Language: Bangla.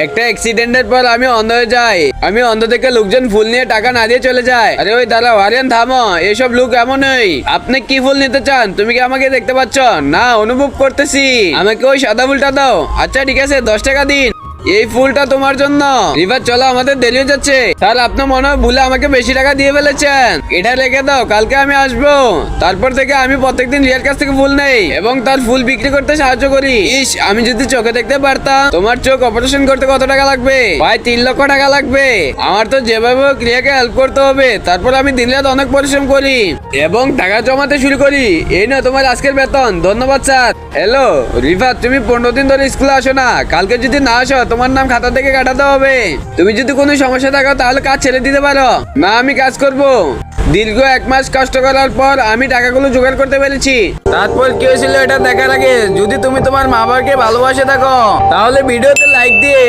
একটা অ্যাক্সিডেন্টের পর আমি অন্ধ হয়ে যাই। আমি অন্ধ থেকে লোকজন ফুল নিয়ে টাকা না দিয়ে চলে যায়। আরে ওই দাঁড়াও, আরিয়ান থামো, এইসব লোক এমনই। আপনি কি ফুল নিতে চান? তুমি কি আমাকে দেখতে পাচ্ছ না? অনুভব করতেছি। আমাকে ওই সাদা ফুলটা দাও। আচ্ছা ঠিক আছে, 10 টাকা দিন। এই ফুলটা তোমার জন্য। রিভার চলো, আমাদের দেরি হয়ে যাচ্ছে। স্যার, আপনার মনে হয় ভুলে আমাকে বেশি টাকা দিয়ে ফেলেছেন। এটা রেখে দাও, কালকে আমি আসবো। তারপর থেকে আমি প্রত্যেকদিন রিয়ার কাছ থেকে ফুল নেই এবং তার ফুল বিক্রি করতে সাহায্য করি। ইস, আমি যদি চোখে দেখতে পারতাম। তোমার চোখ অপারেশন করতে কত টাকা লাগবে? প্রায় 3 লক্ষ টাকা লাগবে। আমার তো যেভাবে হোক রিয়াকে হেল্প করতে হবে। তারপর আমি দিন রাত অনেক পরিশ্রম করি এবং টাকা জমাতে শুরু করি। এই না তোমার আজকের বেতন। ধন্যবাদ স্যার। হ্যালো রিফাত, তুমি 15 দিন ধরে স্কুলে আসো না। কালকে যদি না আসো, তোমার নাম খাতা থেকে কাটাতে হবে। তুমি যদি কোনো সমস্যা থাকো তাহলে কাজ ছেড়ে দিতে পারো। না, আমি কাজ করব। দীর্ঘ 1 মাস কষ্ট করার পর আমি টাকাগুলো জোগাড় করতে পেরেছি। তারপর কি হয়েছিল এটা দেখার আগে যদি তুমি তোমার মা বাবাকে ভালোবাসে থাকো তাহলে ভিডিওতে লাইক দিয়ে